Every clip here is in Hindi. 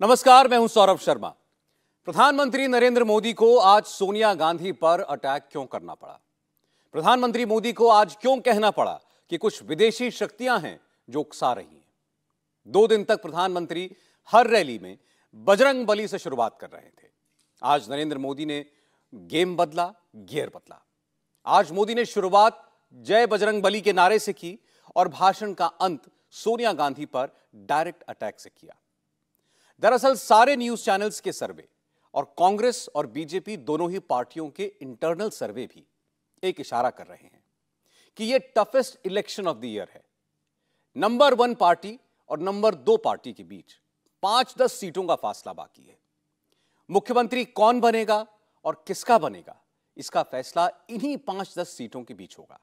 नमस्कार, मैं हूं सौरभ शर्मा। प्रधानमंत्री नरेंद्र मोदी को आज सोनिया गांधी पर अटैक क्यों करना पड़ा? प्रधानमंत्री मोदी को आज क्यों कहना पड़ा कि कुछ विदेशी शक्तियां हैं जो उकसा रही हैं? 2 दिन तक प्रधानमंत्री हर रैली में बजरंग बली से शुरुआत कर रहे थे। आज नरेंद्र मोदी ने गेम बदला, गियर बदला। आज मोदी ने शुरुआत जय बजरंग बली के नारे से की और भाषण का अंत सोनिया गांधी पर डायरेक्ट अटैक से किया। दरअसल सारे न्यूज चैनल्स के सर्वे और कांग्रेस और बीजेपी दोनों ही पार्टियों के इंटरनल सर्वे भी एक इशारा कर रहे हैं कि यह toughest election of the year है। नंबर 1 पार्टी और नंबर 2 पार्टी के बीच 5-10 सीटों का फासला बाकी है। मुख्यमंत्री कौन बनेगा और किसका बनेगा, इसका फैसला इन्हीं 5-10 सीटों के बीच होगा।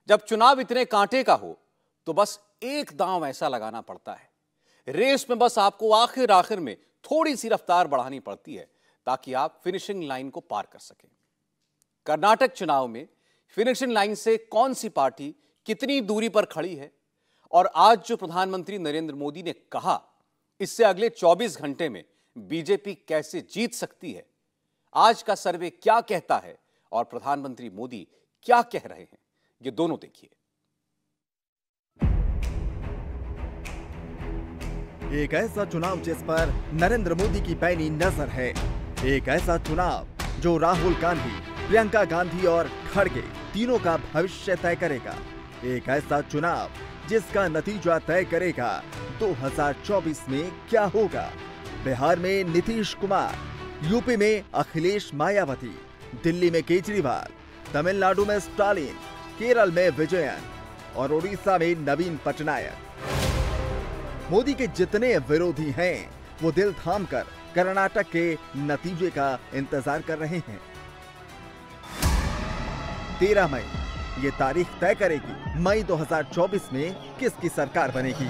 जब चुनाव इतने कांटे का हो तो बस एक दांव ऐसा लगाना पड़ता है। रेस में बस आपको आखिर में थोड़ी सी रफ्तार बढ़ानी पड़ती है ताकि आप फिनिशिंग लाइन को पार कर सकें। कर्नाटक चुनाव में फिनिशिंग लाइन से कौन सी पार्टी कितनी दूरी पर खड़ी है और आज जो प्रधानमंत्री नरेंद्र मोदी ने कहा, इससे अगले 24 घंटे में बीजेपी कैसे जीत सकती है, आज का सर्वे क्या कहता है और प्रधानमंत्री मोदी क्या कह रहे हैं, ये दोनों देखिए। एक ऐसा चुनाव जिस पर नरेंद्र मोदी की पैनी नजर है। एक ऐसा चुनाव जो राहुल गांधी, प्रियंका गांधी और खड़गे तीनों का भविष्य तय करेगा। एक ऐसा चुनाव जिसका नतीजा तय करेगा 2024 में क्या होगा। बिहार में नीतीश कुमार, यूपी में अखिलेश मायावती, दिल्ली में केजरीवाल, तमिलनाडु में स्टालिन, केरल में विजयन और ओडिशा में नवीन पटनायक। मोदी के जितने विरोधी हैं वो दिल थाम कर कर्नाटक के नतीजे का इंतजार कर रहे हैं। 13 मई ये तारीख तय करेगी मई 2024 में किसकी सरकार बनेगी।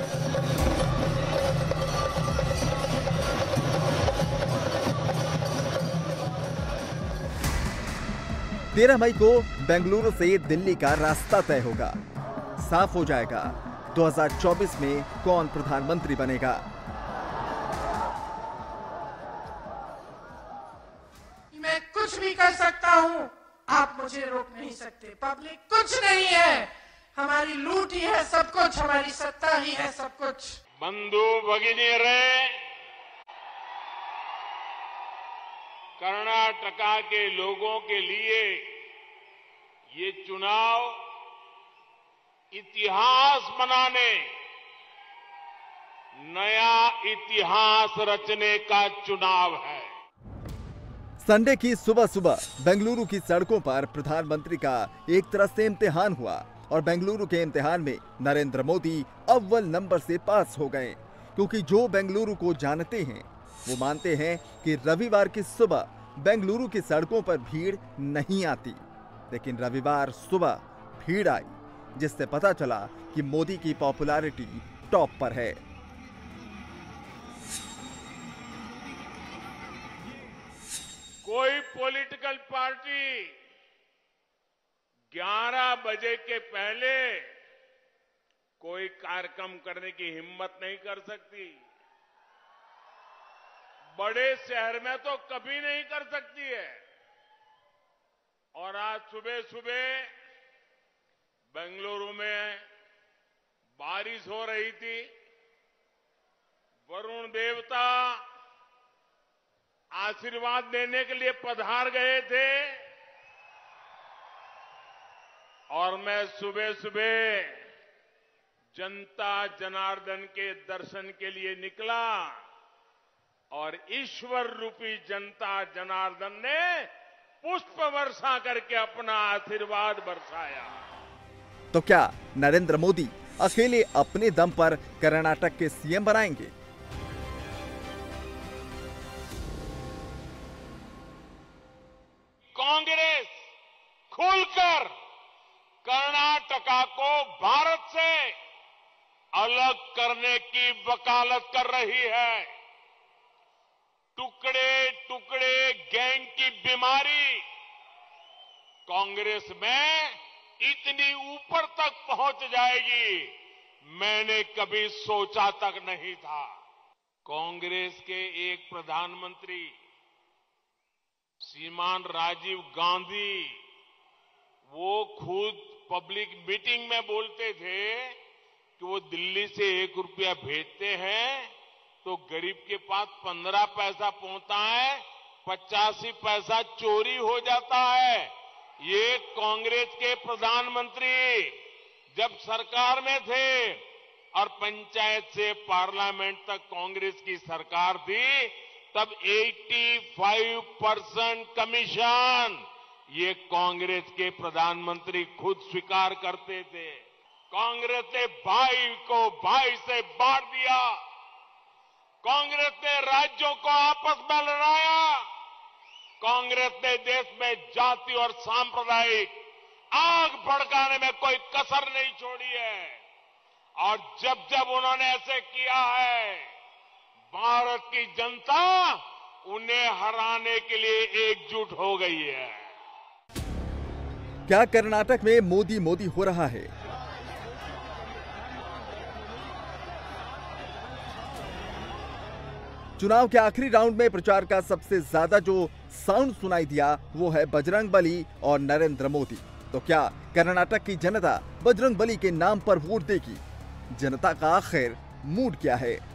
तेरह मई को बेंगलुरु से दिल्ली का रास्ता तय होगा। साफ हो जाएगा 2024 में कौन प्रधानमंत्री बनेगा। मैं कुछ भी कर सकता हूं, आप मुझे रोक नहीं सकते। पब्लिक कुछ नहीं है, हमारी लूट ही है सब कुछ, हमारी सत्ता ही है सब कुछ। बंधु भगिनीरे, कर्नाटका के लोगों के लिए ये चुनाव इतिहास बनाने, नया इतिहास रचने का चुनाव है। संडे की सुबह सुबह बेंगलुरु की सड़कों पर प्रधानमंत्री का एक तरह से इम्तिहान हुआ और बेंगलुरु के इम्तिहान में नरेंद्र मोदी अव्वल नंबर से पास हो गए, क्योंकि जो बेंगलुरु को जानते हैं वो मानते हैं कि रविवार की सुबह बेंगलुरु की सड़कों पर भीड़ नहीं आती, लेकिन रविवार सुबह भीड़ आई, जिससे पता चला कि मोदी की पॉपुलैरिटी टॉप पर है। कोई पॉलिटिकल पार्टी 11 बजे के पहले कोई कार्यक्रम करने की हिम्मत नहीं कर सकती। बड़े शहर में तो कभी नहीं कर सकती है। और आज सुबह सुबह बेंगलुरु में बारिश हो रही थी। वरुण देवता आशीर्वाद देने के लिए पधार गए थे और मैं सुबह सुबह जनता जनार्दन के दर्शन के लिए निकला और ईश्वर रूपी जनता जनार्दन ने पुष्प वर्षा करके अपना आशीर्वाद बरसाया। तो क्या नरेंद्र मोदी अकेले अपने दम पर कर्नाटक के सीएम बनाएंगे? कांग्रेस खुलकर कर्नाटका को भारत से अलग करने की वकालत कर रही है। टुकड़े टुकड़े गैंग की बीमारी कांग्रेस में इतनी ऊपर तक पहुंच जाएगी, मैंने कभी सोचा तक नहीं था। कांग्रेस के एक प्रधानमंत्री श्रीमान राजीव गांधी वो खुद पब्लिक मीटिंग में बोलते थे कि वो दिल्ली से 1 रुपया भेजते हैं तो गरीब के पास 15 पैसा पहुंचता है, 85 पैसा चोरी हो जाता है। ये कांग्रेस के प्रधानमंत्री जब सरकार में थे और पंचायत से पार्लियामेंट तक कांग्रेस की सरकार थी, तब 85% कमीशन ये कांग्रेस के प्रधानमंत्री खुद स्वीकार करते थे। कांग्रेस ने भाई को भाई से बांट दिया, कांग्रेस ने राज्यों को आपस में लड़ाया, कांग्रेस ने देश में जाति और सांप्रदायिक आग भड़काने में कोई कसर नहीं छोड़ी है। और जब जब उन्होंने ऐसे किया है, भारत की जनता उन्हें हराने के लिए एकजुट हो गई है। क्या कर्नाटक में मोदी मोदी हो रहा है? चुनाव के आखिरी राउंड में प्रचार का सबसे ज्यादा जो साउंड सुनाई दिया वो है बजरंगबली और नरेंद्र मोदी। तो क्या कर्नाटक की जनता बजरंगबली के नाम पर वोट देगी? जनता का आखिर मूड क्या है?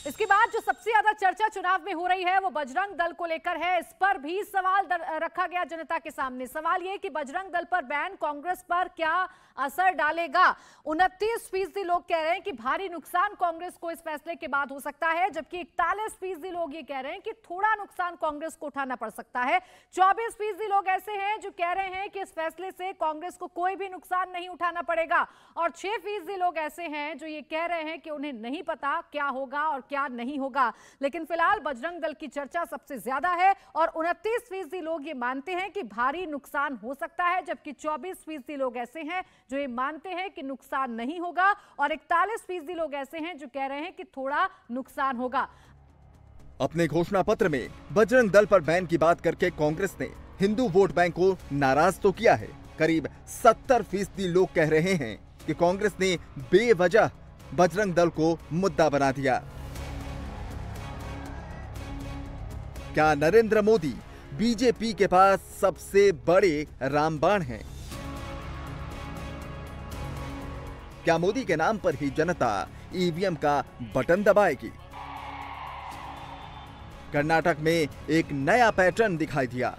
इसके बाद जो सबसे ज्यादा चर्चा चुनाव में हो रही है वो बजरंग दल को लेकर है। इस पर भी सवाल रखा गया जनता के सामने। सवाल ये कि बजरंग दल पर बैन कांग्रेस पर क्या असर डालेगा। 29% लोग कह रहे हैं कि भारी नुकसान कांग्रेस को इस फैसले के बाद हो सकता है, जबकि 41% लोग ये कह रहे हैं कि थोड़ा नुकसान कांग्रेस को उठाना पड़ सकता है। 24% लोग ऐसे हैं जो कह रहे हैं कि इस फैसले से कांग्रेस को कोई भी नुकसान नहीं उठाना पड़ेगा, और 6% लोग ऐसे हैं जो ये कह रहे हैं कि उन्हें नहीं पता क्या होगा और क्या नहीं होगा। लेकिन फिलहाल बजरंग दल की चर्चा सबसे ज्यादा है और 29% लोग ये मानते हैं कि भारी नुकसान हो सकता है, जबकि 24% लोग ऐसे हैं जो ये मानते हैं कि नुकसान नहीं होगा, और 41% लोग ऐसे हैं जो कह रहे हैं कि थोड़ा नुकसान होगा। अपने घोषणा पत्र में बजरंग दल पर बैन की बात करके कांग्रेस ने हिंदू वोट बैंक को नाराज तो किया है। करीब 70% लोग कह रहे हैं कि कांग्रेस ने बेवजह बजरंग दल को मुद्दा बना दिया। क्या नरेंद्र मोदी बीजेपी के पास सबसे बड़े रामबाण हैं? क्या मोदी के नाम पर ही जनता ईवीएम का बटन दबाएगी? कर्नाटक में एक नया पैटर्न दिखाई दिया।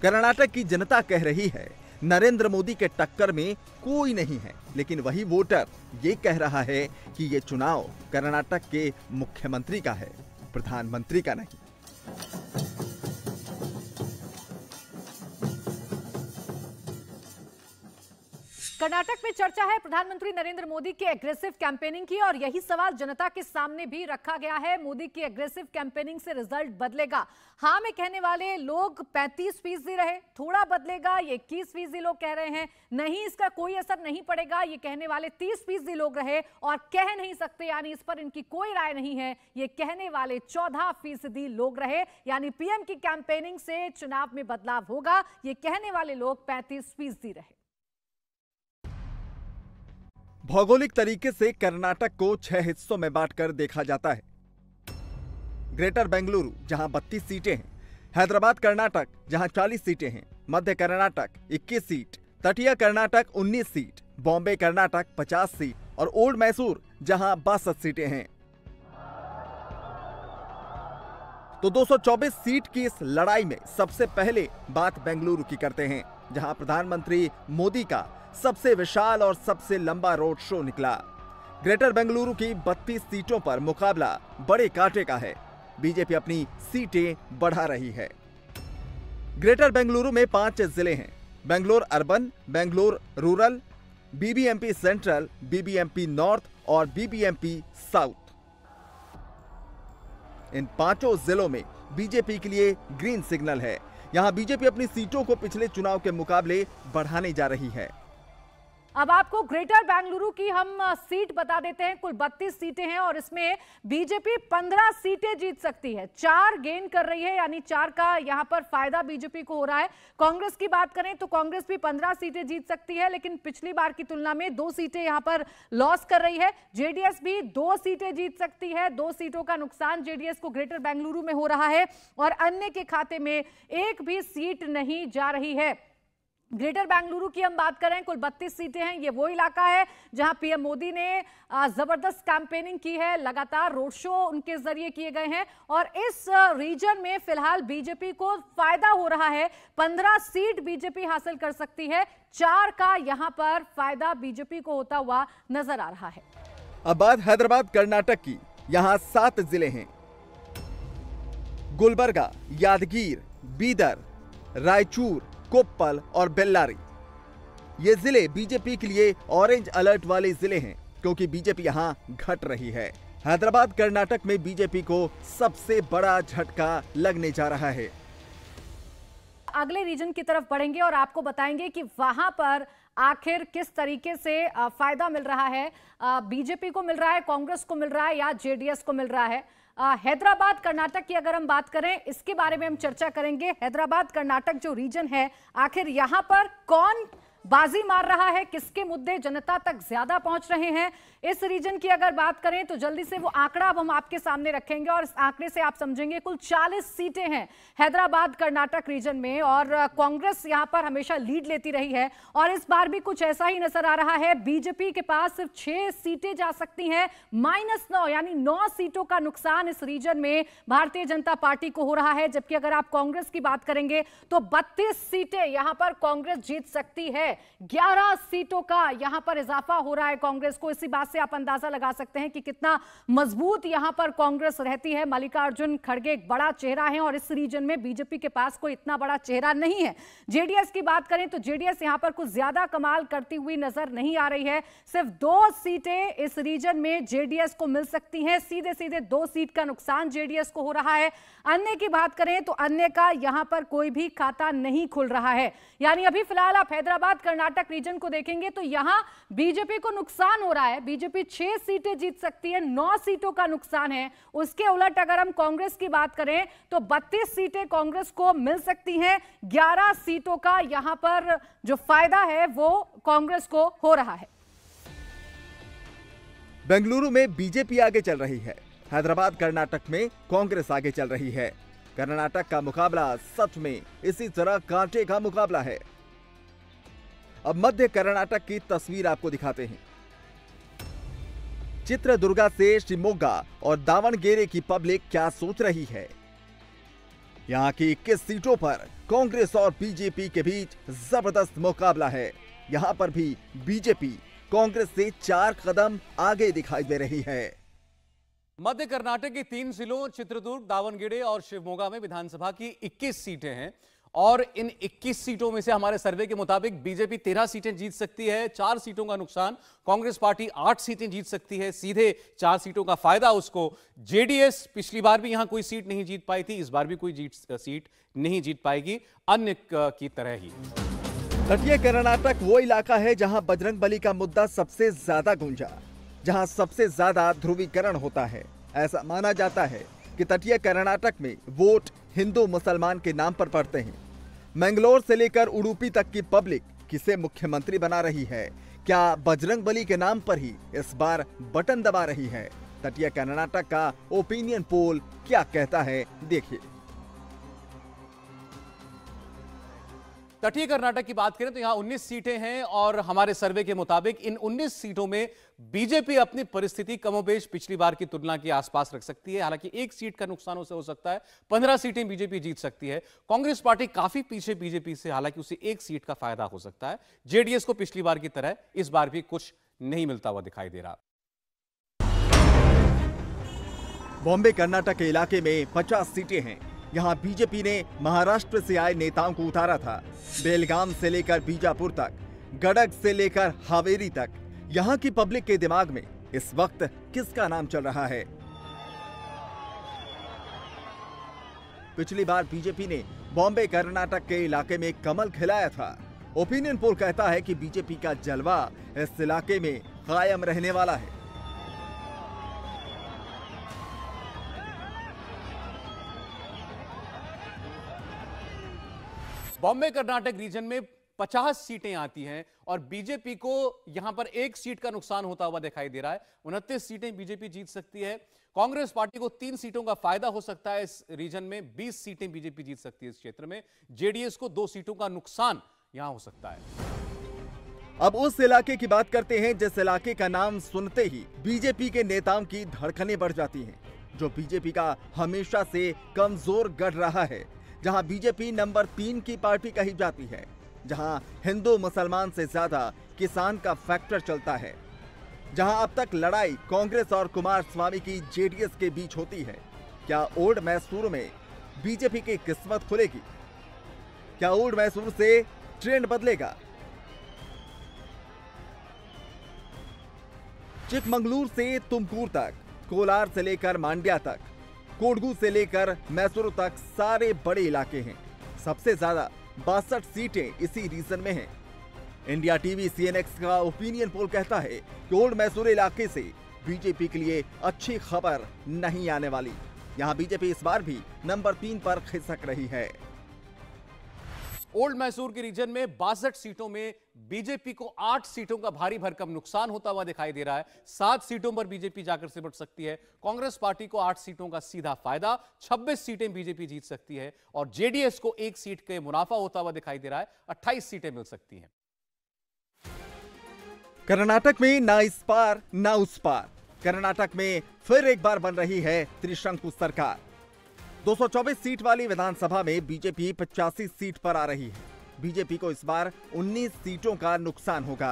कर्नाटक की जनता कह रही है नरेंद्र मोदी के टक्कर में कोई नहीं है, लेकिन वही वोटर ये कह रहा है कि ये चुनाव कर्नाटक के मुख्यमंत्री का है, प्रधानमंत्री का नहीं। कर्नाटक में चर्चा है प्रधानमंत्री नरेंद्र मोदी के एग्रेसिव कैंपेनिंग की, और यही सवाल जनता के सामने भी रखा गया है। मोदी की एग्रेसिव कैंपेनिंग से रिजल्ट बदलेगा? हाँ में कहने वाले लोग 35% रहे, थोड़ा बदलेगा ये 21% लोग कह रहे हैं, नहीं इसका कोई असर नहीं पड़ेगा ये कहने वाले 30% लोग रहे, और कह नहीं सकते यानी इस पर इनकी कोई राय नहीं है ये कहने वाले 14% लोग रहे। यानी पीएम की कैंपेनिंग से चुनाव में बदलाव होगा ये कहने वाले लोग 35% रहे। भौगोलिक तरीके से कर्नाटक को 6 हिस्सों में बांटकर देखा जाता है। ग्रेटर बेंगलुरु जहां 32 सीटें हैं, हैदराबाद कर्नाटक जहां 40 सीटें हैं, मध्य कर्नाटक 21 सीट, तटीय कर्नाटक 19 सीट, बॉम्बे कर्नाटक 50 सीट और ओल्ड मैसूर जहां 62 सीटें हैं। तो 224 सीट की इस लड़ाई में सबसे पहले बात बेंगलुरु की करते हैं, जहां प्रधानमंत्री मोदी का सबसे विशाल और सबसे लंबा रोड शो निकला। ग्रेटर बेंगलुरु की 32 सीटों पर मुकाबला बड़े कांटे का है। बीजेपी अपनी सीटें बढ़ा रही है। ग्रेटर बेंगलुरु में 5 जिले हैं: Bangalore urban, Bangalore rural, BBMP central, BBMP north और बीबीएमपी साउथ। इन 5 जिलों में बीजेपी के लिए ग्रीन सिग्नल है। यहां बीजेपी अपनी सीटों को पिछले चुनाव के मुकाबले बढ़ाने जा रही है। अब आपको ग्रेटर बेंगलुरु की हम सीट बता देते हैं। कुल 32 सीटें हैं और इसमें बीजेपी 15 सीटें जीत सकती है। 4 गेन कर रही है, यानी 4 का यहां पर फायदा बीजेपी को हो रहा है। कांग्रेस की बात करें तो कांग्रेस भी 15 सीटें जीत सकती है, लेकिन पिछली बार की तुलना में 2 सीटें यहां पर लॉस कर रही है। जेडीएस भी 2 सीटें जीत सकती है। 2 सीटों का नुकसान जेडीएस को ग्रेटर बेंगलुरु में हो रहा है और अन्य के खाते में एक भी सीट नहीं जा रही है। ग्रेटर बेंगलुरु की हम बात करें, कुल 32 सीटें हैं। ये वो इलाका है जहां पीएम मोदी ने जबरदस्त कैंपेनिंग की है, लगातार रोड शो उनके जरिए किए गए हैं और इस रीजन में फिलहाल बीजेपी को फायदा हो रहा है। 15 सीट बीजेपी हासिल कर सकती है। 4 का यहां पर फायदा बीजेपी को होता हुआ नजर आ रहा है। अब बात हैदराबाद कर्नाटक की। यहाँ 7 जिले हैं, गुलबर्गा, यादगीर, बीदर, रायचूर, कोप्पल और बेल्लारी। ये जिले बीजेपी के लिए ऑरेंज अलर्ट वाले जिले हैं, क्योंकि बीजेपी यहां घट रही है। हैदराबाद कर्नाटक में बीजेपी को सबसे बड़ा झटका लगने जा रहा है। अगले रीजन की तरफ बढ़ेंगे और आपको बताएंगे कि वहां पर आखिर किस तरीके से फायदा मिल रहा है, बीजेपी को मिल रहा है, कांग्रेस को मिल रहा है या जेडीएस को मिल रहा है। हैदराबाद कर्नाटक की अगर हम बात करें, इसके बारे में हम चर्चा करेंगे। हैदराबाद कर्नाटक जो रीजन है, आखिर यहां पर कौन बाजी मार रहा है, किसके मुद्दे जनता तक ज्यादा पहुंच रहे हैं। इस रीजन की अगर बात करें तो जल्दी से वो आंकड़ा अब हम आपके सामने रखेंगे और इस आंकड़े से आप समझेंगे कुल 40 सीटें हैं हैदराबाद कर्नाटक रीजन में और कांग्रेस यहां पर हमेशा लीड लेती रही है और इस बार भी कुछ ऐसा ही नजर आ रहा है। बीजेपी के पास सिर्फ 6 सीटें जा सकती हैं, -9 यानी 9 सीटों का नुकसान इस रीजन में भारतीय जनता पार्टी को हो रहा है। जबकि अगर आप कांग्रेस की बात करेंगे तो 32 सीटें यहां पर कांग्रेस जीत सकती है। 11 सीटों का यहां पर इजाफा हो रहा है कांग्रेस को। इसी बात से आप अंदाजा लगा सकते हैं कि कितना मजबूत यहां पर कांग्रेस रहती है। मल्लिकार्जुन खड़गे एक बड़ा चेहरा है और इस रीजन में बीजेपी के पास कोई इतना बड़ा चेहरा नहीं है। जेडीएस की बात करें तो जेडीएस यहां पर कुछ ज्यादा कमाल करती हुई नजर नहीं आ रही है। सिर्फ 2 सीटें इस रीजन में जेडीएस को मिल सकती हैं। सीधे सीधे 2 सीट का नुकसान जेडीएस को हो रहा है। अन्य की बात करें तो अन्य का यहां पर कोई भी खाता नहीं खुल रहा है। यानी अभी फिलहाल आप हैदराबाद कर्नाटक रीजन को देखेंगे तो यहां बीजेपी को नुकसान हो रहा है। बीजेपी 6 सीटें जीत सकती है, 9 सीटों का नुकसान है। उसके उलट अगर हम कांग्रेस की बात करें तो 32 सीटें कांग्रेस को मिल सकती हैं। 11 सीटों का यहां पर जो फायदा है वो कांग्रेस को हो रहा है। बेंगलुरु में बीजेपी आगे चल रही है, हैदराबाद कर्नाटक में कांग्रेस आगे चल रही है। कर्नाटक का मुकाबला सच में इसी तरह कांटे का मुकाबला है। अब मध्य कर्नाटक की तस्वीर आपको दिखाते हैं। चित्रदुर्गा से शिवमोगा और दावणगेरे की पब्लिक क्या सोच रही है। यहां की 21 सीटों पर कांग्रेस और बीजेपी के बीच जबरदस्त मुकाबला है। यहां पर भी बीजेपी कांग्रेस से 4 कदम आगे दिखाई दे रही है। मध्य कर्नाटक के 3 जिलों चित्रदुर्ग, दावणगेरे और शिवमोगा में विधानसभा की 21 सीटें हैं और इन 21 सीटों में से हमारे सर्वे के मुताबिक बीजेपी 13 सीटें जीत सकती है। 4 सीटों का नुकसान, कांग्रेस पार्टी 8 सीटें जीत सकती है। सीधे 4 सीटों का फायदा उसको। जेडीएस पिछली बार भी यहां कोई सीट नहीं जीत पाई थी, इस बार भी कोई सीट नहीं जीत पाएगी, अन्य की तरह ही। तटीय कर्नाटक वो इलाका है जहां बजरंगबली का मुद्दा सबसे ज्यादा गूंजा, जहां सबसे ज्यादा ध्रुवीकरण होता है। ऐसा माना जाता है कि तटीय कर्नाटक में वोट हिंदू मुसलमान के नाम पर पड़ते हैं। मैंगलोर से लेकर उडुपी तक की पब्लिक किसे मुख्यमंत्री बना रही है? क्या बजरंगबली के नाम पर ही इस बार बटन दबा रही है? तटीय कर्नाटक का ओपिनियन पोल क्या कहता है, देखिए। तटीय कर्नाटक की बात करें तो यहां 19 सीटें हैं और हमारे सर्वे के मुताबिक इन 19 सीटों में बीजेपी अपनी परिस्थिति कमोबेश पिछली बार की तुलना के आसपास रख सकती है। हालांकि 1 सीट का नुकसान उसे हो सकता है। 15 सीटें बीजेपी जीत सकती है। कांग्रेस पार्टी काफी पीछे बीजेपी से, हालांकि उसे 1 सीट का फायदा हो सकता है। जेडीएस को पिछली बार की तरह इस बार भी कुछ नहीं मिलता हुआ दिखाई दे रहा। बॉम्बे कर्नाटक के इलाके में 50 सीटें हैं। यहाँ बीजेपी ने महाराष्ट्र से आए नेताओं को उतारा था। बेलगाम से लेकर बीजापुर तक, गडग से लेकर हावेरी तक, यहाँ की पब्लिक के दिमाग में इस वक्त किसका नाम चल रहा है? पिछली बार बीजेपी ने बॉम्बे कर्नाटक के इलाके में कमल खिलाया था। ओपिनियन पोल कहता है कि बीजेपी का जलवा इस इलाके में कायम रहने वाला है। बॉम्बे कर्नाटक रीजन में 50 सीटें आती हैं और बीजेपी को यहां पर एक सीट का नुकसान होता हुआ दिखाई दे रहा है। 29 सीटें बीजेपी जीत सकती है। कांग्रेस पार्टी को 3 सीटों का फायदा हो सकता है इस रीजन में। 20 सीटें बीजेपी जीत सकती है इस क्षेत्र में। जेडीएस को 2 सीटों का नुकसान यहां हो सकता है। अब उस इलाके की बात करते हैं जिस इलाके का नाम सुनते ही बीजेपी के नेताओं की धड़कनें बढ़ जाती हैं, जो बीजेपी का हमेशा से कमजोर गढ़ रहा है, जहां बीजेपी नंबर 3 की पार्टी कही जाती है, जहां हिंदू मुसलमान से ज्यादा किसान का फैक्टर चलता है, जहां अब तक लड़ाई कांग्रेस और कुमारस्वामी की जेडीएस के बीच होती है। क्या ओल्ड मैसूर में बीजेपी की किस्मत खुलेगी? क्या ओल्ड मैसूर से ट्रेंड बदलेगा? चिकमंगलूर से तुमकुर तक, कोलार से लेकर मांड्या तक, कोडगू से लेकर मैसूर तक सारे बड़े इलाके हैं। सबसे ज्यादा 62 सीटें इसी रीजन में हैं। इंडिया टीवी सीएनएक्स का ओपिनियन पोल कहता है कि ओल्ड मैसूर इलाके से बीजेपी के लिए अच्छी खबर नहीं आने वाली। यहां बीजेपी इस बार भी नंबर 3 पर खिसक रही है। ओल्ड मैसूर के रीजन में 62 सीटों में बीजेपी को 8 सीटों का भारी भरकम नुकसान होता हुआ दिखाई दे रहा है। 7 सीटों पर बीजेपी जाकर सिमट सकती है। कांग्रेस पार्टी को 8 सीटों का सीधा फायदा, 26 सीटें बीजेपी जीत सकती है और जेडीएस को 1 सीट के मुनाफा होता हुआ दिखाई दे रहा है। 28 सीटें मिल सकती हैं। कर्नाटक में ना इस पार ना उस पार। कर्नाटक में फिर एक बार बन रही है त्रिशंकु सरकार। 224 सीट वाली विधानसभा में बीजेपी 85 सीट पर आ रही है। बीजेपी को इस बार 19 सीटों का नुकसान होगा।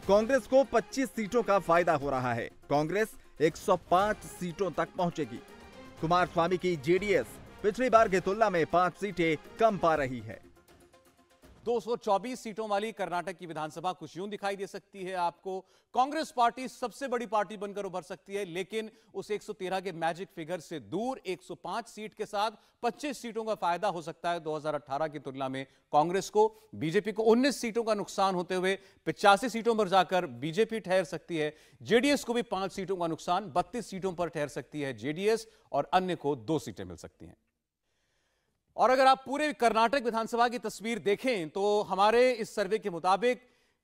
कांग्रेस को 25 सीटों का फायदा हो रहा है। कांग्रेस 105 सीटों तक पहुंचेगी। कुमारस्वामी की जेडीएस पिछली बार की तुलना में 5 सीटें कम पा रही है। 224 सीटों वाली कर्नाटक की विधानसभा कुछ यूं दिखाई दे सकती है आपको। कांग्रेस पार्टी सबसे बड़ी पार्टी बनकर उभर सकती है, लेकिन उस 113 के मैजिक फिगर से दूर 105 सीट के साथ 25 सीटों का फायदा हो सकता है 2018 की तुलना में कांग्रेस को। बीजेपी को 19 सीटों का नुकसान होते हुए 85 सीटों पर जाकर बीजेपी ठहर सकती है। जेडीएस को भी 5 सीटों का नुकसान, 32 सीटों पर ठहर सकती है जेडीएस और अन्य को 2 सीटें मिल सकती हैं। और अगर आप पूरे कर्नाटक विधानसभा की तस्वीर देखें तो हमारे इस सर्वे के मुताबिक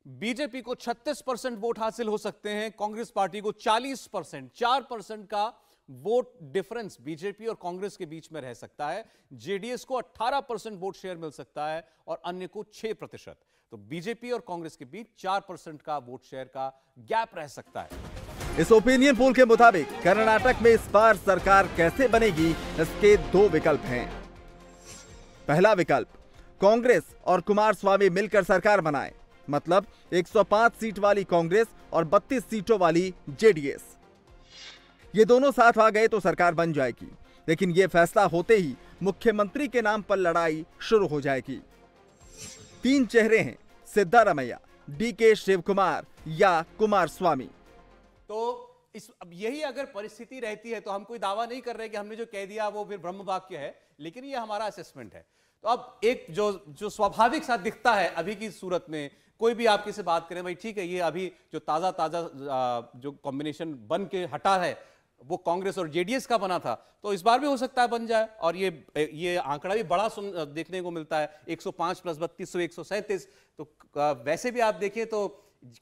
बीजेपी को 36% वोट हासिल हो सकते हैं, कांग्रेस पार्टी को 40%, 4% का वोट डिफरेंस बीजेपी और कांग्रेस के बीच में रह सकता है। जेडीएस को 18% वोट शेयर मिल सकता है और अन्य को 6%। तो बीजेपी और कांग्रेस के बीच 4% का वोट शेयर का गैप रह सकता है। इस ओपिनियन पोल के मुताबिक कर्नाटक में इस बार सरकार कैसे बनेगी, इसके 2 विकल्प हैं। पहला विकल्प, कांग्रेस और कुमारस्वामी मिलकर सरकार बनाए, मतलब 105 सीट वाली कांग्रेस और 32 सीटों वाली जेडीएस। ये दोनों साथ आ गए तो सरकार बन जाएगी, लेकिन ये फैसला होते ही मुख्यमंत्री के नाम पर लड़ाई शुरू हो जाएगी। 3 चेहरे हैं, सिद्धारमैया, डीके शिवकुमार या कुमारस्वामी। तो अब यही अगर परिस्थिति रहती है तो हम कोई दावा नहीं कर रहे कि हमने जो कह दिया वो फिर ब्रह्म वाक्य है, लेकिन ये हमारा असेसमेंट है। तो अब एक जो स्वाभाविक सा दिखता है अभी की सूरत में, कोई भी आपके से बात करें भाई ठीक है ये अभी जो ताजा जो कॉम्बिनेशन बन के हटा है वो कांग्रेस और जेडीएस का बना था, तो इस बार भी हो सकता है बन जाए। और ये आंकड़ा भी बड़ा देखने को मिलता है, 105 + 32 137। तो वैसे भी आप देखें तो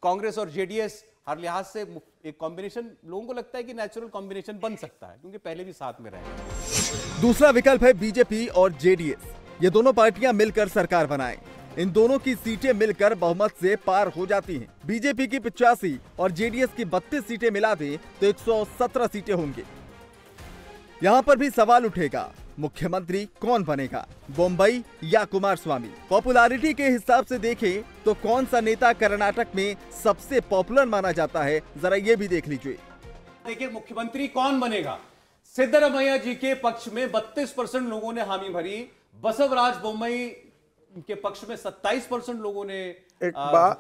कांग्रेस और जेडीएस हर लिहाज से एक कॉम्बिनेशन लोगों को लगता है कि नेचुरल कॉम्बिनेशन बन सकता है, क्योंकि पहले भी साथ में रहे। दूसरा विकल्प है बीजेपी और जेडीएस। ये दोनों पार्टियां मिलकर सरकार बनाएं। इन दोनों की सीटें मिलकर बहुमत से पार हो जाती हैं। बीजेपी की 85 और जेडीएस की 32 सीटें मिला दें तो 117 सीटें होंगी। यहाँ पर भी सवाल उठेगा, मुख्यमंत्री कौन बनेगा, बम्बई या कुमारस्वामी? पॉपुलैरिटी के हिसाब से देखें तो कौन सा नेता कर्नाटक में सबसे पॉपुलर माना जाता है, जरा ये भी देख लीजिए। देखिए मुख्यमंत्री कौन बनेगा। सिद्धरमैया जी के पक्ष में 32% लोगों ने हामी भरी, बसवराज बोम्मई के पक्ष में 27% लोगों ने एक बात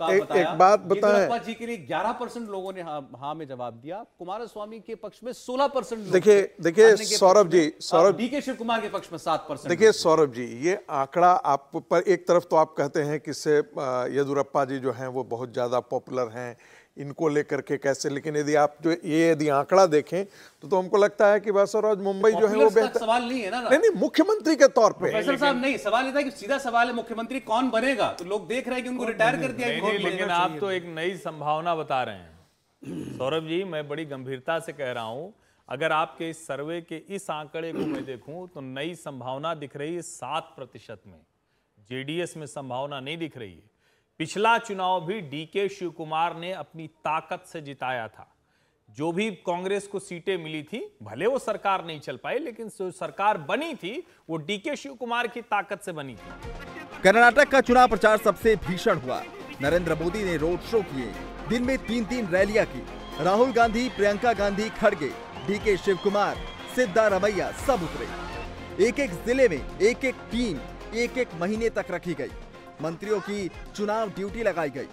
बताएं, येदियुरप्पा जी के लिए 11% लोगों ने हाँ में जवाब दिया, कुमारस्वामी के पक्ष में 16%। देखिए सौरभ जी, डीके शिव कुमार के पक्ष में 7%। देखिए सौरभ जी, ये आंकड़ा आप पर एक तरफ तो आप कहते हैं कि इससे येदियुरप्पा जी जो हैं वो बहुत ज्यादा पॉपुलर हैं, इनको लेकर के कैसे, लेकिन यदि आंकड़ा देखें तो हमको लगता है कि बस और आज मुंबई जो है वो बेहतर सवाल नहीं है ना। नहीं, मुख्यमंत्री के तौर पे प्रोफेसर साहब, नहीं सवाल ये था कि सीधा सवाल है मुख्यमंत्री कौन बनेगा, तो लोग देख रहे हैं कि उनको रिटायर कर दिया। लेकिन आप तो एक नई संभावना बता रहे हैं सौरभ जी, मैं बड़ी गंभीरता से कह रहा हूं, अगर आपके इस सर्वे के इस आंकड़े को मैं देखूं तो नई संभावना दिख रही है 7% में, जेडीएस में संभावना नहीं दिख रही है। पिछला चुनाव भी डीके शिव कुमार ने अपनी ताकत से जिताया था। जो भी कांग्रेस को सीटें मिली थी, भले वो सरकार नहीं चल पाई, लेकिन जो सरकार बनी थी वो डीके शिव कुमार की ताकत से बनी थी। कर्नाटक का चुनाव प्रचार सबसे भीषण हुआ। नरेंद्र मोदी ने रोड शो किए, दिन में 3-3 रैलियां की। राहुल गांधी, प्रियंका गांधी खड़गे, डीके शिव कुमार, सिद्धारमैया सब उतरे। एक-एक जिले में एक-एक टीम 1-1 महीने तक रखी गई। मंत्रियों की चुनाव ड्यूटी लगाई गई।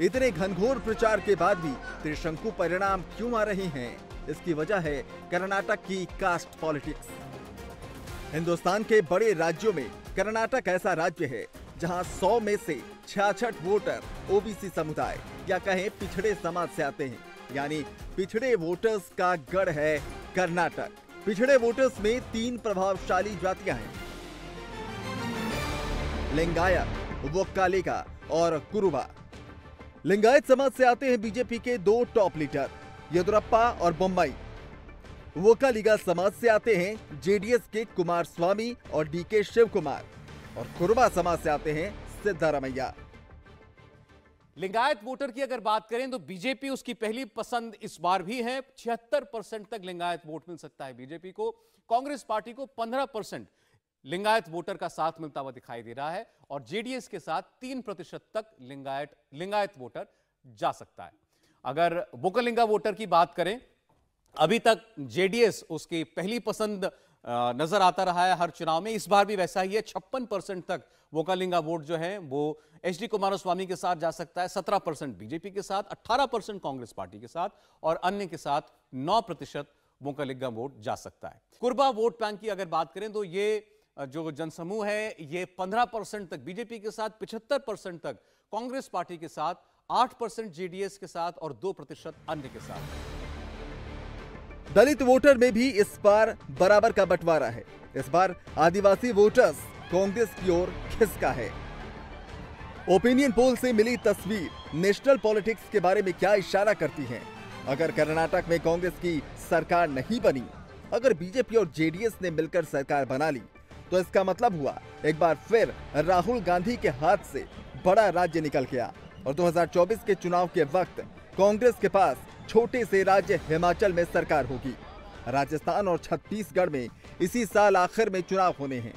इतने घनघोर प्रचार के बाद भी त्रिशंकु परिणाम क्यों आ रहे हैं? इसकी वजह है कर्नाटक की कास्ट पॉलिटिक्स। हिंदुस्तान के बड़े राज्यों में कर्नाटक ऐसा राज्य है जहां 100 में से 66 वोटर ओबीसी समुदाय या कहें पिछड़े समाज से आते हैं, यानी पिछड़े वोटर्स का गढ़ है कर्नाटक। पिछड़े वोटर्स में 3 प्रभावशाली जातियां हैं, लिंगायत, वोक्कालिगा और कुरुबा। लिंगायत समाज से आते हैं बीजेपी के 2 टॉप लीडर, येदियुरप्पा और बोम्मई। वोक्कालिगा समाज से आते हैं जेडीएस के कुमारस्वामी और डीके शिव कुमार, और कुरुबा समाज से आते हैं सिद्धारमैया। लिंगायत वोटर की अगर बात करें तो बीजेपी उसकी पहली पसंद इस बार भी है। 76% तक लिंगायत वोट मिल सकता है बीजेपी को। कांग्रेस पार्टी को 15% लिंगायत वोटर का साथ मिलता हुआ दिखाई दे रहा है, और जेडीएस के साथ 3% तक लिंगायत वोटर जा सकता है। अगर वोक्कालिगा वोटर की बात करें, अभी तक जेडीएस उसकी पहली पसंद नजर आता रहा है हर चुनाव में, इस बार भी वैसा ही है। 56% तक वोक्कालिगा वोट जो है वो एचडी कुमारस्वामी के साथ जा सकता है, 17% बीजेपी के साथ, 18% कांग्रेस पार्टी के साथ, और अन्य के साथ 9% वोक्कालिगा वोट जा सकता है। कुरुबा वोट बैंक की अगर बात करें तो ये जो जनसमूह है ये 15% तक बीजेपी के साथ, 75% तक कांग्रेस पार्टी के साथ, 8% जेडीएस के साथ और 2% अन्य के साथ। दलित वोटर में भी इस बार बराबर का बंटवारा है। इस बार आदिवासी वोटर्स कांग्रेस की ओर खिसका है। ओपिनियन पोल से मिली तस्वीर नेशनल पॉलिटिक्स के बारे में क्या इशारा करती है? अगर कर्नाटक में कांग्रेस की सरकार नहीं बनी, अगर बीजेपी और जेडीएस ने मिलकर सरकार बना ली, तो इसका मतलब हुआ एक बार फिर राहुल गांधी के हाथ से बड़ा राज्य निकल गया, और 2024 के चुनाव के वक्त कांग्रेस के पास छोटे से राज्य हिमाचल में सरकार होगी। राजस्थान और छत्तीसगढ़ में इसी साल आखिर में चुनाव होने हैं।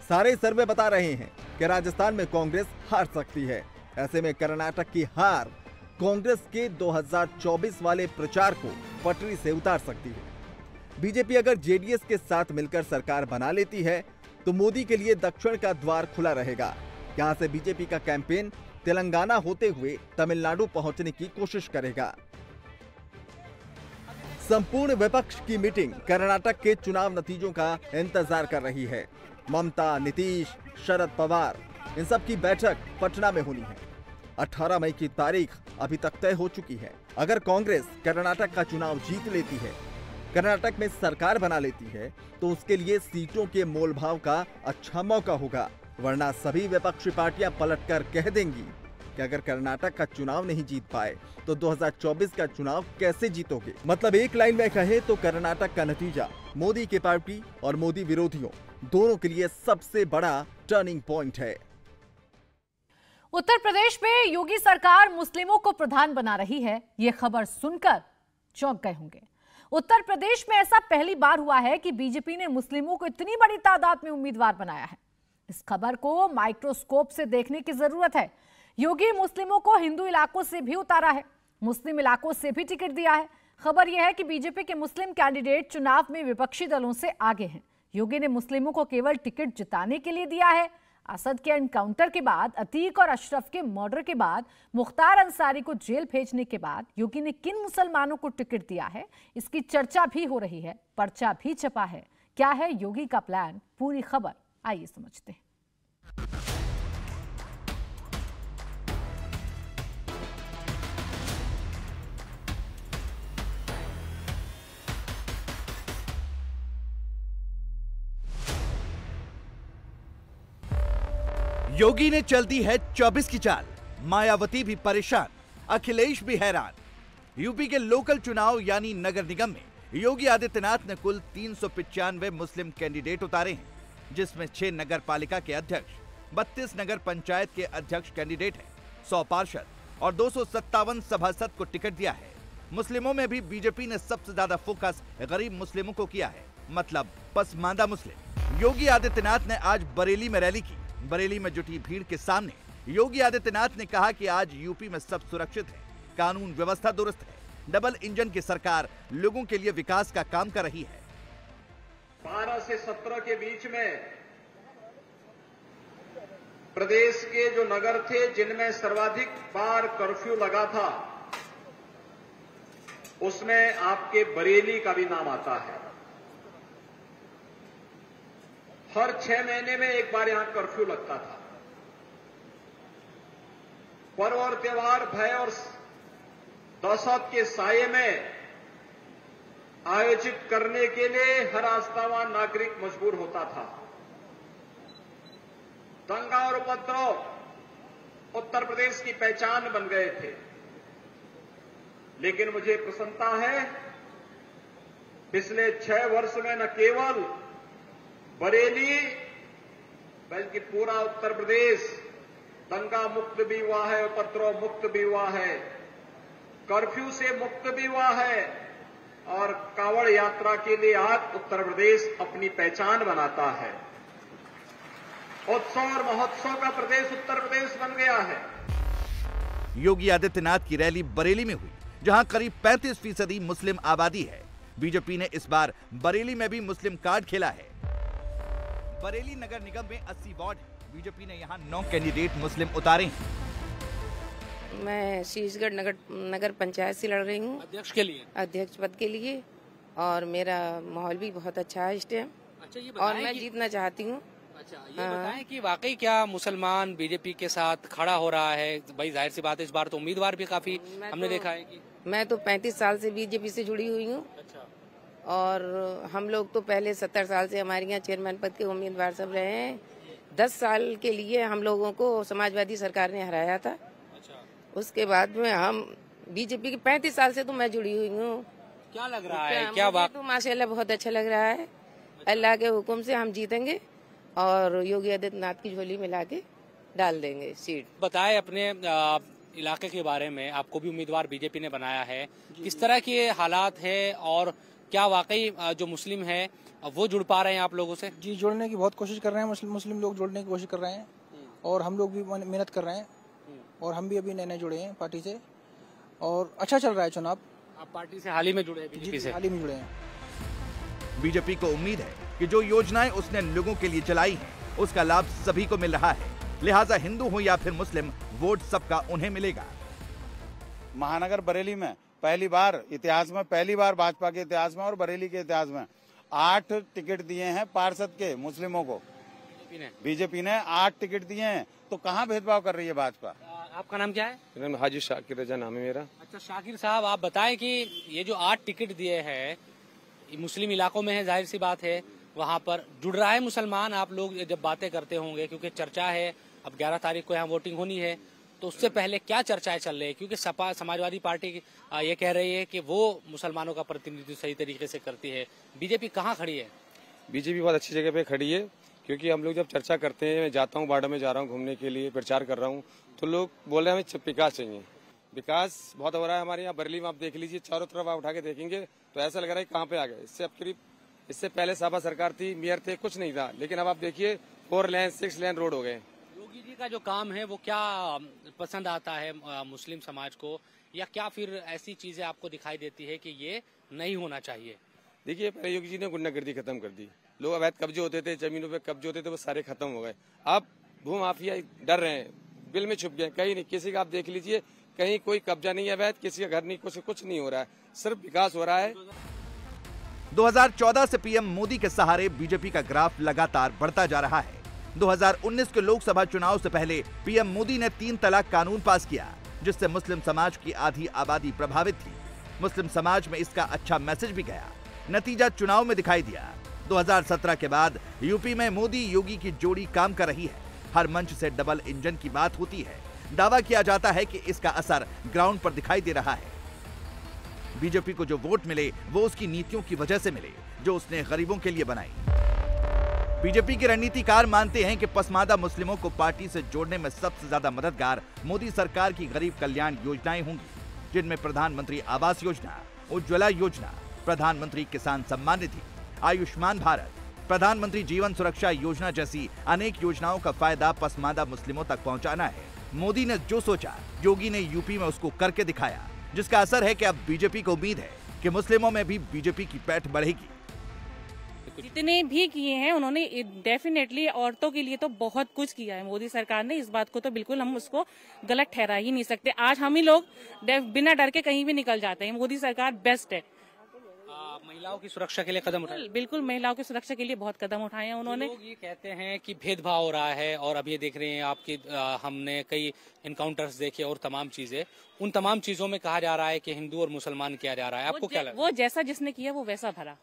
सारे सर्वे बता रहे हैं कि राजस्थान में कांग्रेस हार सकती है। ऐसे में कर्नाटक की हार कांग्रेस के 2024 वाले प्रचार को पटरी से उतार सकती है। बीजेपी अगर जेडीएस के साथ मिलकर सरकार बना लेती है तो मोदी के लिए दक्षिण का द्वार खुला रहेगा। यहां से बीजेपी का कैंपेन तेलंगाना होते हुए तमिलनाडु पहुंचने की कोशिश करेगा। संपूर्ण विपक्ष की मीटिंग कर्नाटक के चुनाव नतीजों का इंतजार कर रही है। ममता, नीतीश, शरद पवार, इन सब की बैठक पटना में होनी है। 18 मई की तारीख अभी तक तय हो चुकी है। अगर कांग्रेस कर्नाटक का चुनाव जीत लेती है, कर्नाटक में सरकार बना लेती है, तो उसके लिए सीटों के मोलभाव का अच्छा मौका होगा। वरना सभी विपक्षी पार्टियां पलटकर कह देंगी कि अगर कर्नाटक का चुनाव नहीं जीत पाए तो 2024 का चुनाव कैसे जीतोगे? मतलब एक लाइन में कहे तो कर्नाटक का नतीजा मोदी की पार्टी और मोदी विरोधियों दोनों के लिए सबसे बड़ा टर्निंग पॉइंट है। उत्तर प्रदेश में योगी सरकार मुस्लिमों को प्रधान बना रही है, ये खबर सुनकर चौंक गए होंगे। उत्तर प्रदेश में ऐसा पहली बार हुआ है कि बीजेपी ने मुस्लिमों को इतनी बड़ी तादाद में उम्मीदवार बनाया है। इस खबर को माइक्रोस्कोप से देखने की जरूरत है। योगी मुस्लिमों को हिंदू इलाकों से भी उतारा है, मुस्लिम इलाकों से भी टिकट दिया है। खबर यह है कि बीजेपी के मुस्लिम कैंडिडेट चुनाव में विपक्षी दलों से आगे हैं। योगी ने मुस्लिमों को केवल टिकट जिताने के लिए दिया है। असद के एनकाउंटर के बाद, अतीक और अशरफ के मर्डर के बाद, मुख्तार अंसारी को जेल भेजने के बाद योगी ने किन मुसलमानों को टिकट दिया है, इसकी चर्चा भी हो रही है, पर्चा भी छपा है। क्या है योगी का प्लान? पूरी खबर आइए समझते हैं। योगी ने चल दी है 24 की चाल, मायावती भी परेशान, अखिलेश भी हैरान। यूपी के लोकल चुनाव यानी नगर निगम में योगी आदित्यनाथ ने कुल 395 मुस्लिम कैंडिडेट उतारे हैं, जिसमें 6 नगर पालिका के अध्यक्ष, 32 नगर पंचायत के अध्यक्ष कैंडिडेट हैं, 100 पार्षद और 257 सभासद को टिकट दिया है। मुस्लिमों में भी बीजेपी ने सबसे ज्यादा फोकस गरीब मुस्लिमों को किया है, मतलब पसमानदा मुस्लिम। योगी आदित्यनाथ ने आज बरेली में रैली की। बरेली में जुटी भीड़ के सामने योगी आदित्यनाथ ने कहा कि आज यूपी में सब सुरक्षित है, कानून व्यवस्था दुरुस्त है, डबल इंजन की सरकार लोगों के लिए विकास का काम कर रही है। 12 से 17 के बीच में प्रदेश के जो नगर थे जिनमें सर्वाधिक बार कर्फ्यू लगा था, उसमें आपके बरेली का भी नाम आता है। हर 6 महीने में एक बार यहां कर्फ्यू लगता था। पर्व और त्योहार भय और दहशत के साये में आयोजित करने के लिए हर आस्थावान नागरिक मजबूर होता था। दंगा और उपद्रव उत्तर प्रदेश की पहचान बन गए थे। लेकिन मुझे प्रसन्नता है, पिछले 6 वर्ष में न केवल बरेली बल्कि पूरा उत्तर प्रदेश दंगा मुक्त भी हुआ है, उपद्रव मुक्त भी हुआ है, कर्फ्यू से मुक्त भी हुआ है और कांवड़ यात्रा के लिए आज उत्तर प्रदेश अपनी पहचान बनाता है। उत्सव और महोत्सव का प्रदेश उत्तर प्रदेश बन गया है। योगी आदित्यनाथ की रैली बरेली में हुई, जहां करीब 35% मुस्लिम आबादी है। बीजेपी ने इस बार बरेली में भी मुस्लिम कार्ड खेला है। बरेली नगर निगम में 80 वार्ड है। बीजेपी ने यहां 9 कैंडिडेट मुस्लिम उतारे हैं। मैं शीशगढ़ नगर पंचायत से लड़ रही हूँ, अध्यक्ष के लिए, अध्यक्ष पद के लिए, और मेरा माहौल भी बहुत अच्छा है इस टाइम। अच्छा, ये और मैं जीतना चाहती हूँ। अच्छा, ये बताएं कि वाकई क्या मुसलमान बीजेपी के साथ खड़ा हो रहा है? भाई जाहिर सी बात है, इस बार तो उम्मीदवार भी काफी हमने देखा है कि मैं तो 35 साल से बीजेपी से जुड़ी हुई हूँ। अच्छा। और हम लोग तो पहले 70 साल से हमारे यहाँ चेयरमैन पद के उम्मीदवार सब रहे हैं। 10 साल के लिए हम लोगों को समाजवादी सरकार ने हराया था। अच्छा। उसके बाद में हम बीजेपी के 35 साल से तो मैं जुड़ी हुई हूँ। क्या लग रहा है? क्या बात? तो माशाल्लाह बहुत अच्छा लग रहा है। अल्लाह के हुक्म से हम जीतेंगे और योगी आदित्यनाथ की झोली में लाके डाल देंगे सीट। बताएं अपने इलाके के बारे में, आपको भी उम्मीदवार बीजेपी ने बनाया है, किस तरह के हालात है और क्या वाकई जो मुस्लिम है वो जुड़ पा रहे हैं आप लोगों से? जी, जुड़ने की बहुत कोशिश कर रहे हैं। मुस्लिम लोग जुड़ने की कोशिश कर रहे हैं और हम लोग भी मेहनत कर रहे हैं और हम भी अभी नए जुड़े हैं पार्टी से और अच्छा चल रहा है चुनाव। आप पार्टी से हाल ही में जुड़े हैं? बीजेपी से हाल ही में जुड़े हैं। बीजेपी को उम्मीद है कि जो योजनाएं उसने लोगों के लिए चलाई हैं, उसका लाभ सभी को मिल रहा है। लिहाजा हिंदू हो या फिर मुस्लिम, वोट सबका उन्हें मिलेगा। महानगर बरेली में पहली बार इतिहास में, पहली बार भाजपा के इतिहास में और बरेली के इतिहास में 8 टिकट दिए हैं पार्षद के मुस्लिमों को। बीजेपी ने 8 टिकट दिए हैं, तो कहाँ भेदभाव कर रही है भाजपा? आपका नाम क्या है? मेरा नाम हाजी शाकिर रजा नाम है मेरा। अच्छा शाकिर साहब, आप बताएं कि ये जो 8 टिकट दिए हैं मुस्लिम इलाकों में है, जाहिर सी बात है वहाँ पर जुड़ रहा है मुसलमान। आप लोग जब बातें करते होंगे, क्योंकि चर्चा है अब 11 तारीख को यहाँ वोटिंग होनी है, तो उससे पहले क्या चर्चाएं चल रही है? क्योंकि सपा समाजवादी पार्टी ये कह रही है कि वो मुसलमानों का प्रतिनिधित्व सही तरीके से करती है। बीजेपी कहाँ खड़ी है? बीजेपी बहुत अच्छी जगह पे खड़ी है, क्योंकि हम लोग जब चर्चा करते हैं, मैं जाता हूँ बाड़ा में, जा रहा हूँ घूमने के लिए, प्रचार कर रहा हूँ, तो लोग बोल रहे हैं हमें विकास चाहिए। विकास बहुत हो रहा है हमारे यहाँ बरेली में। आप देख लीजिए, चारों तरफ आप उठा के देखेंगे तो ऐसा लग रहा है कहाँ पे आ गए। इससे पहले सपा सरकार थी, मेयर थे, कुछ नहीं था, लेकिन अब आप देखिए 4 लेन 6 लेन रोड हो गए। योगी जी का जो काम है वो क्या पसंद आता है मुस्लिम समाज को, या क्या फिर ऐसी चीजें आपको दिखाई देती है कि ये नहीं होना चाहिए? देखिए, पहले योगी जी ने गुंडागर्दी खत्म कर दी। लोग अवैध कब्जे होते थे, जमीनों पे कब्जे होते थे, वो सारे खत्म हो गए। अब भू माफिया डर रहे हैं, बिल में छुप गए, कहीं नहीं, किसी का आप देख लीजिए, कहीं कोई कब्जा नहीं है अवैध, किसी का घर नहीं, कुछ नहीं हो रहा है, सिर्फ विकास हो रहा है। 2014 से पीएम मोदी के सहारे बीजेपी का ग्राफ लगातार बढ़ता जा रहा है। 2019 के लोकसभा चुनाव से पहले पीएम मोदी ने 3 तलाक कानून पास किया, जिससे मुस्लिम समाज की आधी आबादी प्रभावित थी। मुस्लिम समाज में इसका अच्छा मैसेज भी गया, नतीजा चुनाव में दिखाई दिया। 2017 के बाद यूपी में मोदी योगी की जोड़ी काम कर रही है। हर मंच से डबल इंजन की बात होती है। दावा किया जाता है कि इसका असर ग्राउंड पर दिखाई दे रहा है। बीजेपी को जो वोट मिले वो उसकी नीतियों की वजह से मिले, जो उसने गरीबों के लिए बनाई। बीजेपी के रणनीतिकार मानते हैं कि पसमानदा मुस्लिमों को पार्टी से जोड़ने में सबसे ज्यादा मददगार मोदी सरकार की गरीब कल्याण योजनाएं होंगी, जिनमें प्रधानमंत्री आवास योजना, उज्ज्वला योजना, प्रधानमंत्री किसान सम्मान निधि, आयुष्मान भारत, प्रधानमंत्री जीवन सुरक्षा योजना जैसी अनेक योजनाओं का फायदा पसमानदा मुस्लिमों तक पहुंचाना है। मोदी ने जो सोचा, योगी ने यूपी में उसको करके दिखाया, जिसका असर है कि अब बीजेपी को उम्मीद है कि मुस्लिमों में भी बीजेपी की पैठ बढ़ेगी। जितने भी किए हैं उन्होंने डेफिनेटली औरतों के लिए तो बहुत कुछ किया है मोदी सरकार ने। इस बात को तो बिल्कुल हम उसको गलत ठहरा ही नहीं सकते। आज हम ही लोग बिना डर के कहीं भी निकल जाते हैं। मोदी सरकार बेस्ट है। महिलाओं की सुरक्षा के लिए कदम उठाए, बिल्कुल महिलाओं की सुरक्षा के लिए बहुत कदम उठाए हैं उन्होंने। लोग ये कहते हैं कि भेदभाव हो रहा है, और अब ये देख रहे हैं आपकी हमने कई इनकाउंटर्स देखे और तमाम चीजें, उन तमाम चीजों में कहा जा रहा है कि हिंदू और मुसलमान किया जा रहा है। आपको क्या लगता है? वो जैसा जिसने किया वो वैसा भरा।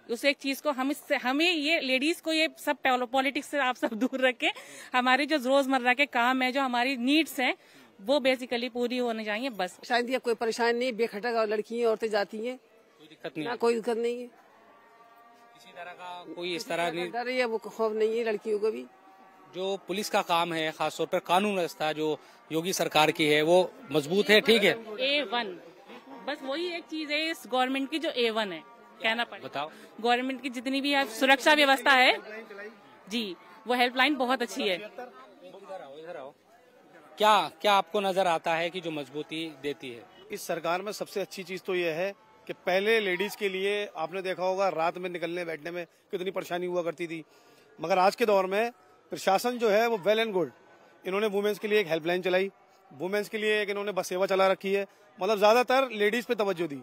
उस एक चीज को हमें ये लेडीज को ये सब पॉलिटिक्स से आप सब दूर रखें। हमारे जो रोजमर्रा के काम है, जो हमारी नीड्स हैं, वो बेसिकली पूरी होने चाहिए। बस शायद कोई परेशानी नहीं, बेखटक लड़की औरतें जाती हैं, कोई दिक्कत नहीं है। किसी तरह का कोई इस तरह नहीं डर है, वो खौफ नहीं है लड़कियों को भी। जो पुलिस का काम है, खासतौर पर कानून व्यवस्था जो योगी सरकार की है, वो मजबूत है, ठीक है। A1 बस वही एक चीज है इस गवर्नमेंट की जो A1 है, कहना पड़ेगा। बताओ, गवर्नमेंट की जितनी भी सुरक्षा व्यवस्था है जी, वो हेल्पलाइन बहुत अच्छी है। क्या आपको नजर आता है कि जो मजबूती देती है इस सरकार में? सबसे अच्छी चीज तो ये है कि पहले लेडीज के लिए आपने देखा होगा रात में निकलने बैठने में कितनी परेशानी हुआ करती थी, मगर आज के दौर में प्रशासन जो है वो वेल एंड गुड। इन्होंने वुमेन्स के लिए एक हेल्पलाइन चलाई, वुमेन्स के लिए एक इन्होंने बस सेवा चला रखी है, मतलब ज्यादातर लेडीज पे तवज्जो दी।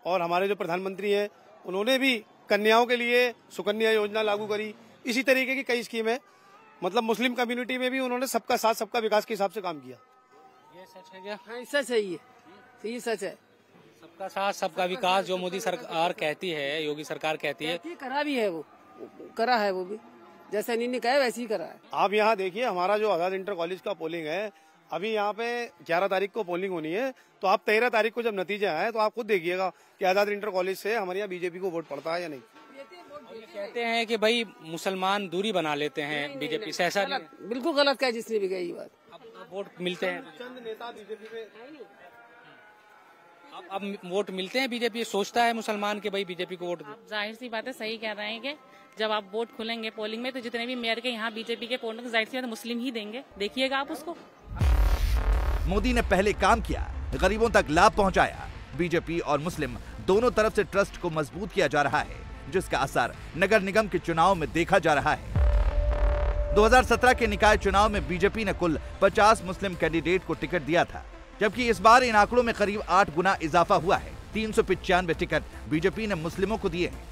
और हमारे जो प्रधानमंत्री हैं उन्होंने भी कन्याओं के लिए सुकन्या योजना लागू करी। इसी तरीके की कई स्कीमें, मतलब मुस्लिम कम्युनिटी में भी उन्होंने सबका साथ सबका विकास के हिसाब से काम किया। ये सच है क्या? हाँ, सच है, ये सच है। सबका साथ सबका विकास जो मोदी सरकार कहती है, योगी सरकार कहती है, करा भी है, वो करा है, वो भी जैसे इन्होंने कहा वैसे ही करा है। आप यहाँ देखिए, हमारा जो आजाद इंटर कॉलेज का पोलिंग है, अभी यहाँ पे 11 तारीख को पोलिंग होनी है, तो आप 13 तारीख को जब नतीजे आए तो आप खुद देखिएगा कि आजाद इंटर कॉलेज से हमारे यहाँ बीजेपी को वोट पड़ता है या नहीं। कहते हैं कि भाई मुसलमान दूरी बना लेते हैं बीजेपी से, ऐसा बिल्कुल गलत कहा जिसने भी कही बात। वोट मिलते हैं, चंद नेता बीजेपी में अब वोट मिलते हैं, बीजेपी सोचता है मुसलमान के भाई बीजेपी को वोट। जाहिर सी बात है, सही कह रहे हैं कि जब आप वोट खुलेंगे पोलिंग में तो जितने भी मेयर के यहाँ बीजेपी के वोट जाहिर सी बात है मुस्लिम ही देंगे। देखिएगा आप उसको। मोदी ने पहले काम किया, गरीबों तक लाभ पहुंचाया। बीजेपी और मुस्लिम दोनों तरफ से ट्रस्ट को मजबूत किया जा रहा है, जिसका असर नगर निगम के चुनाव में देखा जा रहा है। 2017 के निकाय चुनाव में बीजेपी ने कुल 50 मुस्लिम कैंडिडेट को टिकट दिया था, जबकि इस बार इन आंकड़ों में करीब 8 गुना इजाफा हुआ है। 395 टिकट बीजेपी ने मुस्लिमों को दिए हैं।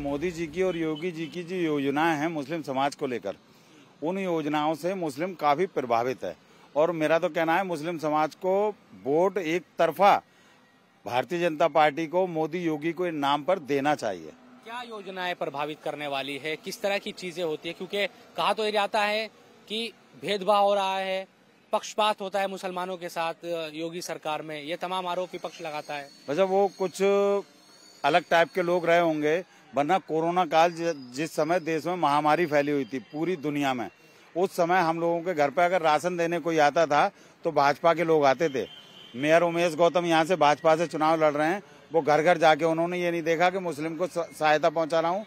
मोदी जी की और योगी जी की जो योजनाएं हैं मुस्लिम समाज को लेकर, उन योजनाओं से मुस्लिम काफी प्रभावित है। और मेरा तो कहना है मुस्लिम समाज को वोट एक तरफा भारतीय जनता पार्टी को, मोदी योगी को इन नाम पर देना चाहिए। क्या योजनाएं प्रभावित करने वाली है, किस तरह की चीजें होती है? क्योंकि कहा तो ये जाता है कि भेदभाव हो रहा है, पक्षपात होता है मुसलमानों के साथ योगी सरकार में, ये तमाम आरोप विपक्ष लगाता है। वैसे वो कुछ अलग टाइप के लोग रहे होंगे, वरना कोरोना काल जिस समय देश में महामारी फैली हुई थी पूरी दुनिया में, उस समय हम लोगों के घर पे अगर राशन देने कोई आता था तो भाजपा के लोग आते थे। मेयर उमेश गौतम यहाँ से भाजपा से चुनाव लड़ रहे हैं, वो घर घर जाके उन्होंने ये नहीं देखा कि मुस्लिम को सहायता पहुंचा रहा हूँ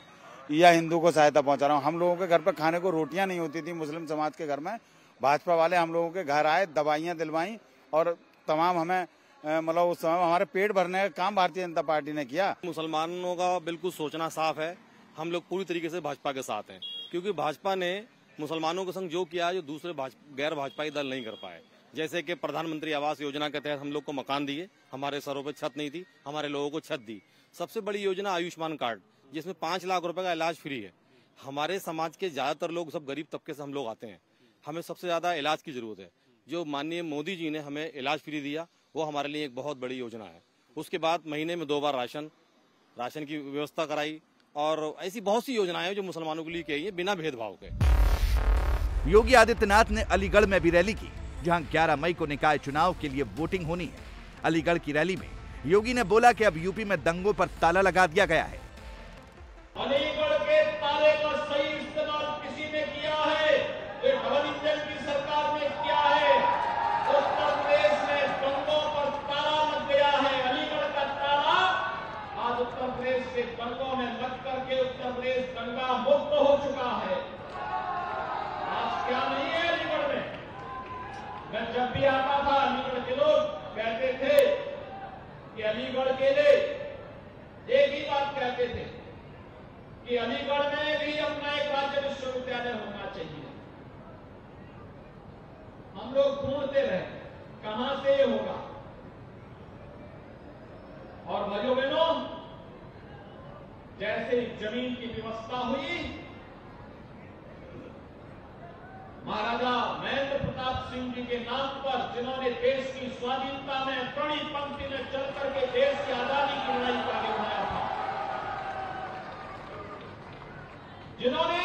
या हिंदू को सहायता पहुंचा रहा हूँ। हम लोगों के घर पे खाने को रोटियां नहीं होती थी मुस्लिम समाज के घर में, भाजपा वाले हम लोगों के घर आए, दवाइयां दिलवाई और तमाम हमें मतलब उस समय हमारे पेट भरने का काम भारतीय जनता पार्टी ने किया। मुसलमानों का बिल्कुल सोचना साफ है, हम लोग पूरी तरीके से भाजपा के साथ हैं, क्योंकि भाजपा ने मुसलमानों के संग जो किया जो दूसरे गैर भाजपाई दल नहीं कर पाए। जैसे कि प्रधानमंत्री आवास योजना के तहत हम लोग को मकान दिए, हमारे सरों पर छत नहीं थी, हमारे लोगों को छत दी। सबसे बड़ी योजना आयुष्मान कार्ड, जिसमें 5 लाख रुपए का इलाज फ्री है। हमारे समाज के ज्यादातर लोग सब गरीब तबके से हम लोग आते हैं, हमें सबसे ज्यादा इलाज की जरूरत है। जो माननीय मोदी जी ने हमें इलाज फ्री दिया वो हमारे लिए एक बहुत बड़ी योजना है। उसके बाद महीने में 2 बार राशन की व्यवस्था कराई और ऐसी बहुत सी योजनाएं हैं जो मुसलमानों के लिए की है बिना भेदभाव के। योगी आदित्यनाथ ने अलीगढ़ में भी रैली की, जहां 11 मई को निकाय चुनाव के लिए वोटिंग होनी है। अलीगढ़ की रैली में योगी ने बोला कि अब यूपी में दंगों पर ताला लगा दिया गया है। अलीगढ़ के ताले का सही इस्तेमाल किसी ने किया है, ये डबल इंजन की सरकार ने किया है। उत्तर प्रदेश में दंगों पर ताला लग गया है। अलीगढ़ का ताला आज उत्तर प्रदेश के दंगों में लग करके उत्तर प्रदेश दंगा मुक्त हो चुका है। आज क्या नहीं है अलीगढ़ में। मैं जब भी आता था अलीगढ़ के लोग कहते थे कि अलीगढ़ के लिए एक ही बात कहते थे कि अलीगढ़ में भी अपना एक राज्य विश्वविद्यालय होना चाहिए। हम लोग ढूंढते रहे कहां से ये होगा, और भाइयों बहनों जैसे जमीन की व्यवस्था हुई, महाराजा महेंद्र प्रताप सिंह जी के नाम पर, जिन्होंने देश की स्वाधीनता में बड़ी पंक्ति में चल करके देश की आजादी की लड़ाई को आगे बढ़ाया था, जिन्होंने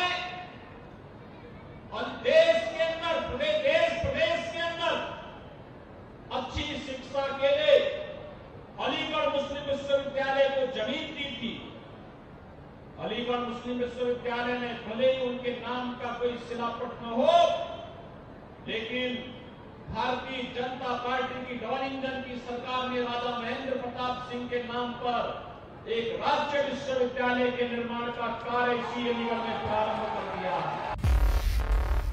देश के अंदर प्रदेश के अंदर अच्छी शिक्षा के लिए अलीगढ़ मुस्लिम विश्वविद्यालय को जमीन दी थी। अलीगढ़ मुस्लिम विश्वविद्यालय में भले ही उनके नाम का कोई शिलापट न हो, लेकिन भारतीय जनता पार्टी की डबल इंजन की सरकार ने राजा महेंद्र प्रताप सिंह के नाम पर एक राज्य विश्वविद्यालय के निर्माण का कार्य इसी अलीगढ़ में प्रारंभ कर दिया है।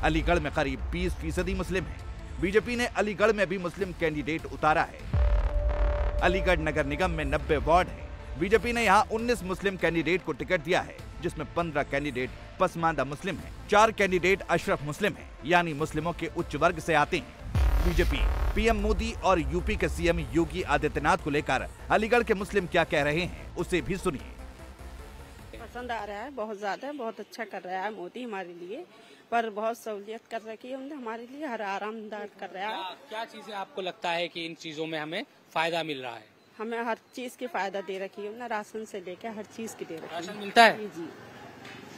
अलीगढ़ में करीब 20% मुस्लिम हैं। बीजेपी ने अलीगढ़ में भी मुस्लिम कैंडिडेट उतारा है। अलीगढ़ नगर निगम में 90 वार्ड है। बीजेपी ने यहाँ 19 मुस्लिम कैंडिडेट को टिकट दिया है, जिसमें 15 कैंडिडेट पसमानदा मुस्लिम हैं, 4 कैंडिडेट अशरफ मुस्लिम हैं, यानी मुस्लिमों के उच्च वर्ग से आते हैं। बीजेपी पीएम मोदी और यूपी के सीएम योगी आदित्यनाथ को लेकर अलीगढ़ के मुस्लिम क्या कह रहे हैं, उसे भी सुनिए। पसंद आ रहा है, बहुत ज्यादा, बहुत अच्छा कर रहा है मोदी हमारे लिए, पर बहुत सहूलियत कर रखी है उन्होंने हमारे लिए, हर आरामदायक कर रहा है। क्या चीजें आपको लगता है कि इन चीजों में हमें फायदा मिल रहा है? हमें हर चीज की फायदा दे रखी है उन्होंने, राशन से लेकर हर चीज की दे रखी है। राशन मिलता है? जी,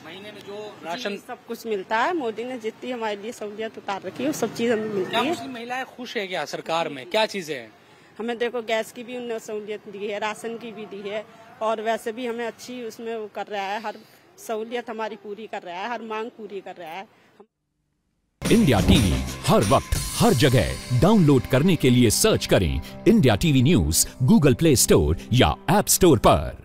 महीने में जो राशन सब कुछ मिलता है। मोदी ने जितनी हमारे लिए सहूलियत उतार रखी है वो सब चीज हमें मिलती है। मुस्लिम महिलाएं खुश है क्या सरकार में? क्या चीजें हैं? हमें देखो गैस की भी उन्होंने सहूलियत दी है, राशन की भी दी है, और वैसे भी हमें अच्छी उसमें वो कर रहा है, हर सहूलियत हमारी पूरी कर रहा है, हर मांग पूरी कर रहा है। इंडिया टीवी हर वक्त हर जगह डाउनलोड करने के लिए सर्च करें India TV news Google play store या ऐप स्टोर पर।